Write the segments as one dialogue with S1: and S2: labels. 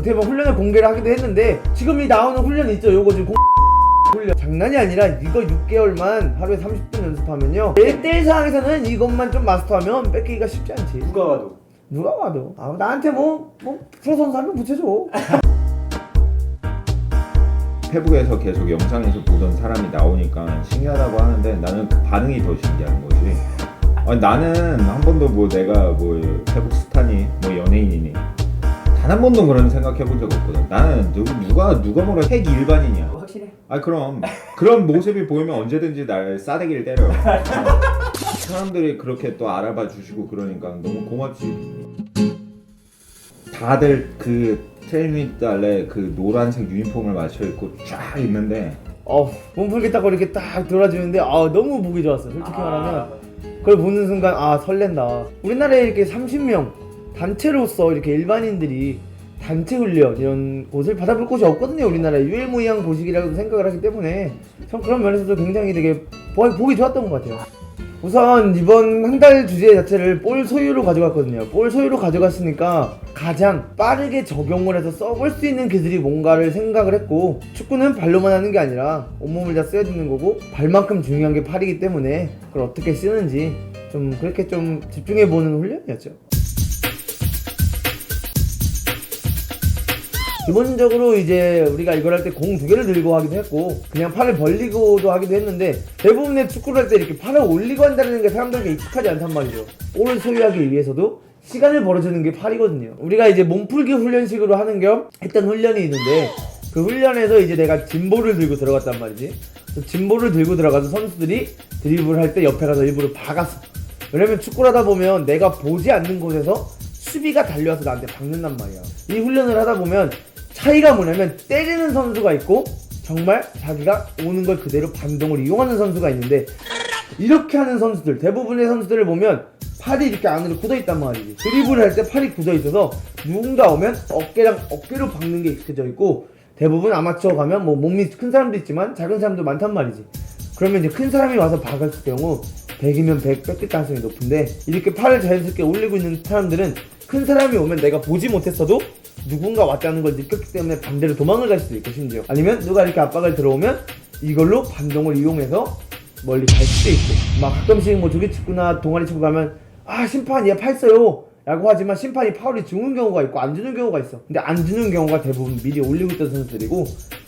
S1: 어떻게 보면 훈련을 공개를 하기도 했는데 지금 이 나오는 훈련 있죠. 요거 지금 훈련 장난이 아니라 이거 6개월만 하루에 30분 연습하면요 1대1 상황에서는 이것만 좀 마스터하면 뺏기기가 쉽지 않지. 누가 와도 나한테 뭐 프로 선수 한 명 붙여줘.
S2: 페북에서 계속 영상에서 보던 사람이 나오니까 신기하다고 하는데 나는 그 반응이 더 신기한 거지. 아니, 나는 한 번도 뭐 내가 뭐 페북 스타니 뭐 연예인이니 단 한 번도 그런 생각해 본 적 없거든. 나는 누가 뭐라 핵 일반인이야.
S3: 확실해?
S2: 아 그럼 그런 모습이 보이면 언제든지 날 싸대기를 때려. 사람들이 그렇게 또 알아봐 주시고 그러니까 너무 고맙지. 다들 그 트레이닝 달래 그 노란색 유니폼을 맞춰 입고 쫙 있는데
S1: 몸풀기 딱 이렇게 딱 돌아주는데 너무 보기 좋았어. 솔직히 말하면 그걸 보는 순간 설렌다. 우리나라에 이렇게 30명 단체로서 이렇게 일반인들이 단체 훈련 이런 곳을 받아볼 곳이 없거든요. 우리나라에 유일무이한 곳이라고 생각을 하기 때문에 전 그런 면에서도 굉장히 되게 보기 좋았던 것 같아요. 우선 이번 한 달 주제 자체를 볼 소유로 가져갔거든요. 볼 소유로 가져갔으니까 가장 빠르게 적용을 해서 써볼 수 있는 기술이 뭔가를 생각을 했고, 축구는 발로만 하는 게 아니라 온몸을 다 써야 되는 거고 발만큼 중요한 게 팔이기 때문에 그걸 어떻게 쓰는지 좀 그렇게 좀 집중해보는 훈련이었죠. 기본적으로 이제 우리가 이걸 할 때 공 2개를 들고 하기도 했고 그냥 팔을 벌리고도 하기도 했는데, 대부분의 축구를 할 때 이렇게 팔을 올리고 한다는 게 사람들에게 익숙하지 않단 말이죠. 볼을 소유하기 위해서도 시간을 벌어주는 게 팔이거든요. 우리가 이제 몸풀기 훈련식으로 하는 겸 했던 훈련이 있는데, 그 훈련에서 이제 내가 짐볼을 들고 들어갔단 말이지. 짐볼을 들고 들어가서 선수들이 드리블 할 때 옆에 가서 일부러 박았어. 왜냐면 축구를 하다 보면 내가 보지 않는 곳에서 수비가 달려와서 나한테 박는단 말이야. 이 훈련을 하다 보면 차이가 뭐냐면 때리는 선수가 있고 정말 자기가 오는 걸 그대로 반동을 이용하는 선수가 있는데, 이렇게 하는 선수들, 대부분의 선수들을 보면 팔이 이렇게 안으로 굳어있단 말이지. 드리블을 할 때 팔이 굳어있어서 누군가 오면 어깨랑 어깨로 박는 게 익숙해져 있고, 대부분 아마추어 가면 뭐 몸이 큰 사람도 있지만 작은 사람도 많단 말이지. 그러면 이제 큰 사람이 와서 박을 경우 100이면 100 뺏길 가능성이 높은데, 이렇게 팔을 자연스럽게 올리고 있는 사람들은 큰 사람이 오면 내가 보지 못했어도 누군가 왔다는 걸 느꼈기 때문에 반대로 도망을 갈 수도 있고, 심지어 아니면 누가 이렇게 압박을 들어오면 이걸로 반동을 이용해서 멀리 갈 수도 있고, 막 가끔씩 뭐 조기축구나 동아리 축구 가면 심판 얘 팔 써요 라고 하지만 심판이 파울이 주는 경우가 있고 안 주는 경우가 있어. 근데 안 주는 경우가 대부분 미리 올리고 있던 선수들이고,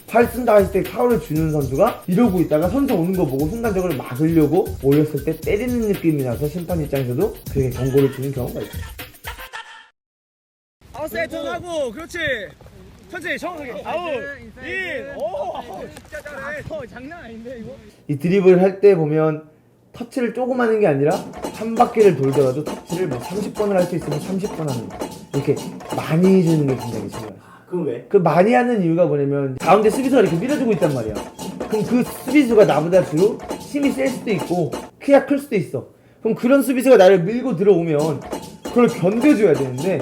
S1: 팔 쓴다 했을 때 파울을 주는 선수가 이러고 있다가 선수 오는 거 보고 순간적으로 막으려고 올렸을 때 때리는 느낌이 나서 심판 입장에서도 그게 경고를 주는 경우가 있어.
S4: 아웃사이드 하고 그렇지. 천천히 정확하게 아웃 인. 오 진짜 잘해. 장난 아닌데 이거.
S1: 이 드리블 할 때 보면 터치를 조금 하는 게 아니라 한 바퀴를 돌더라도 터치를 뭐 30번을 할 수 있으면 30번 하는 거, 이렇게 많이 해주는 게 굉장히 중요해요.
S3: 그럼 왜?
S1: 그 많이 하는 이유가 뭐냐면 가운데 수비수가 이렇게 밀어주고 있단 말이야. 그럼 그 수비수가 나보다 주로 힘이 셀 수도 있고 키가 클 수도 있어. 그럼 그런 수비수가 나를 밀고 들어오면 그걸 견뎌줘야 되는데,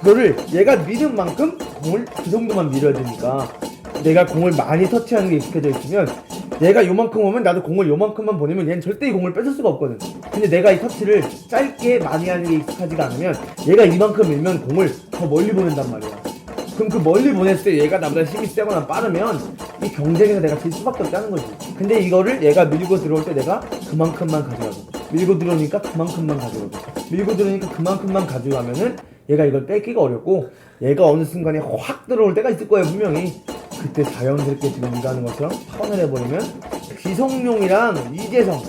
S1: 그거를 얘가 미는 만큼 공을 그 정도만 밀어야 되니까 내가 공을 많이 터치하는 게 익숙해져 있으면 얘가 요만큼 오면 나도 공을 요만큼만 보내면 얘는 절대 이 공을 뺏을 수가 없거든. 근데 내가 이 터치를 짧게 많이 하는 게 익숙하지가 않으면 얘가 이만큼 밀면 공을 더 멀리 보낸단 말이야. 그럼 그 멀리 보냈을 때 얘가 나보다 힘이 세거나 빠르면 이 경쟁에서 내가 질 수밖에 없다는 거지. 근데 이거를 얘가 밀고 들어올 때 내가 그만큼만 가져가고, 밀고 들어오니까 그만큼만 가져가고, 밀고 들어오니까 그만큼만 가져가면은 얘가 이걸 뺏기가 어렵고, 얘가 어느 순간에 확 들어올 때가 있을 거예요 분명히. 그때 자연스럽게 지금 네가 하는 것처럼 턴을 해버리면 기성용이랑 이재성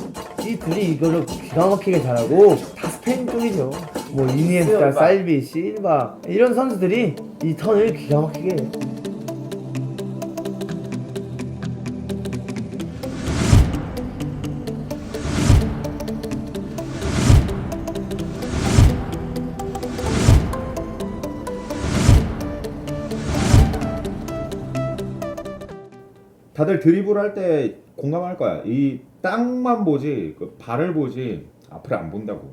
S1: 이 둘이 이거를 기가 막히게 잘하고, 다 스페인 쪽이죠. 뭐 이니에스타, 살비, 실바 이런 선수들이 이 턴을 기가 막히게 해요.
S2: 다들 드리블 할 때 공감할 거야. 이 땅만 보지 그 발을 보지 앞을 안 본다고.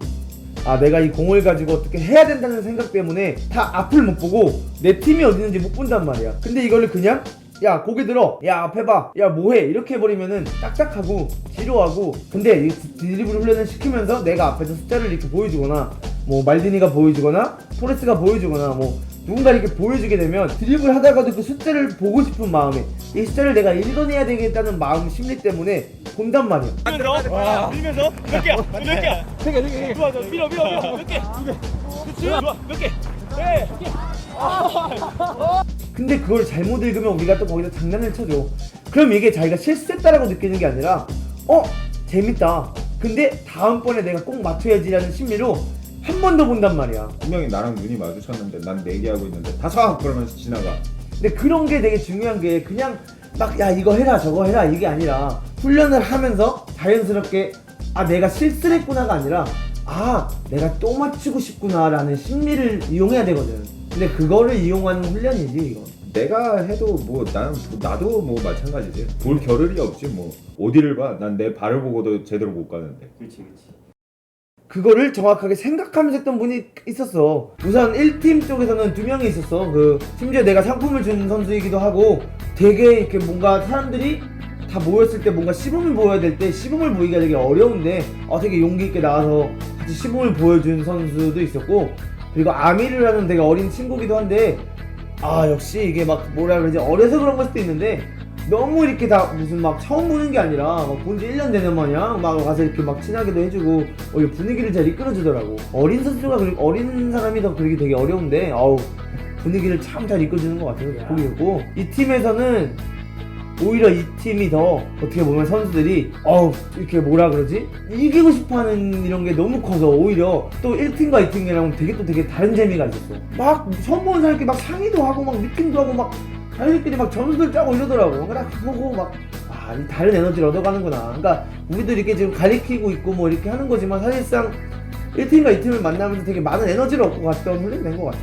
S1: 내가 이 공을 가지고 어떻게 해야 된다는 생각 때문에 다 앞을 못 보고 내 팀이 어디 있는지 못 본단 말이야. 근데 이거를 그냥 야 고개 들어, 야 앞에 봐, 야 뭐해 이렇게 해버리면은 딱딱하고 지루하고. 근데 이 드리블 훈련을 시키면서 내가 앞에서 숫자를 이렇게 보여주거나, 뭐 말디니가 보여주거나 토레스가 보여주거나, 뭐 누군가 이렇게 보여주게 되면 드리블 하다가도 그 숫자를 보고 싶은 마음에 이 숫자를 내가 읽어내야 되겠다는 마음 심리 때문에 본단 말이야.
S4: 밀면서 몇 개야? 몇 개야? 세 개. 좋아, 좋아. 밀어. 몇 개? 두 개. 그렇지. 좋아. 몇 개? 네.
S1: 근데 그걸 잘못 읽으면 우리가 또 거기서 장난을 쳐줘. 그럼 이게 자기가 실수했다라고 느끼는 게 아니라 재밌다. 근데 다음번에 내가 꼭 맞춰야지라는 심리로 한 번 더 본단 말이야.
S2: 분명히 나랑 눈이 마주쳤는데 난 내기하고 있는데 다섯 그러면서 지나가.
S1: 근데 그런 게 되게 중요한 게 그냥 막 야 이거 해라 저거 해라 이게 아니라 훈련을 하면서 자연스럽게 내가 실수를 했구나가 아니라 내가 또 맞추고 싶구나라는 심리를 이용해야 되거든. 근데 그거를 이용하는 훈련이지 이건.
S2: 내가 해도 뭐 나도 뭐 마찬가지지. 볼 겨를이 없지 뭐. 어디를 봐? 난 내 발을 보고도 제대로 못 가는데.
S3: 그렇지.
S1: 그거를 정확하게 생각하면서 했던 분이 있었어. 우선 1팀 쪽에서는 2명이 있었어. 심지어 내가 상품을 준 선수이기도 하고 되게 이렇게 뭔가 사람들이 다 모였을 때 뭔가 시범을 보여야 될 때 시범을 보이기가 되게 어려운데 되게 용기 있게 나와서 같이 시범을 보여준 선수도 있었고, 그리고 아미르라는 되게 어린 친구기도 한데 역시 이게 막 뭐라 그러지 어려서 그런 걸 수도 있는데 너무 이렇게 다 무슨 막 처음 보는 게 아니라 본지 1년 되는 마냥 막 가서 이렇게 막 친하게도 해주고 분위기를 잘 이끌어주더라고. 어린 선수가 어린 사람이 더 그러기 되게 어려운데 분위기를 참 잘 이끌어주는 것 같아서 보기 좋고, 이 팀에서는 오히려 이 팀이 더 어떻게 보면 선수들이 이렇게 뭐라 그러지 이기고 싶어하는 이런 게 너무 커서 오히려 또 1팀과 2팀이랑 되게 다른 재미가 있었어. 막 처음 보는 사람끼리 막 상의도 하고 막 미팅도 하고 막 자기들끼리 막 점수들 짜고 이러더라고. 그러니까 보고 막 다른 에너지를 얻어가는구나. 그러니까 우리도 이렇게 지금 가리키고 있고 뭐 이렇게 하는 거지만 사실상 1팀과 2팀을 만나면서 되게 많은 에너지를 얻고 갔던 훈련이 된 것 같아.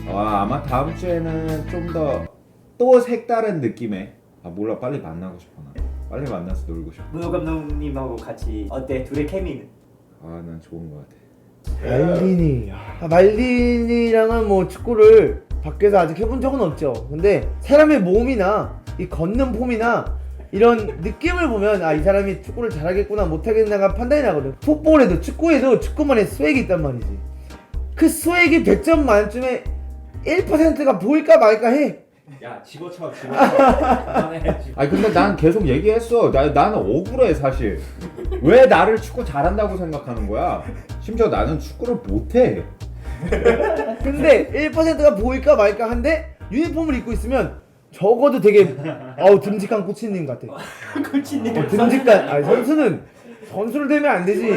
S2: 아마 다음 주에는 좀 더 또 색다른 느낌의 몰라 빨리 만나고 싶어. 나 빨리 만나서 놀고 싶어.
S3: 문호 감독님하고 같이 어때? 둘의 케미는?
S2: 난 좋은 것 같아.
S1: 말린이랑은 뭐 축구를 밖에서 아직 해본 적은 없죠. 근데 사람의 몸이나 이 걷는 폼이나 이런 느낌을 보면 이 사람이 축구를 잘하겠구나 못하겠구나가 판단이 나거든. 풋볼에도 축구에도 축구만의 스웩이 있단 말이지. 그 스웩이 100점 만점에 1%가 보일까 말까 해.
S3: 야 집어쳐.
S2: 근데 난 계속 얘기했어. 나는 억울해 사실. 왜 나를 축구 잘한다고 생각하는 거야? 심지어 나는 축구를 못해.
S1: 근데 1%가 보일까 말까 한데 유니폼을 입고 있으면 적어도 되게 듬직한 코치님 같아.
S3: 코치님.
S1: 듬직한 선수를 대면 안 되지.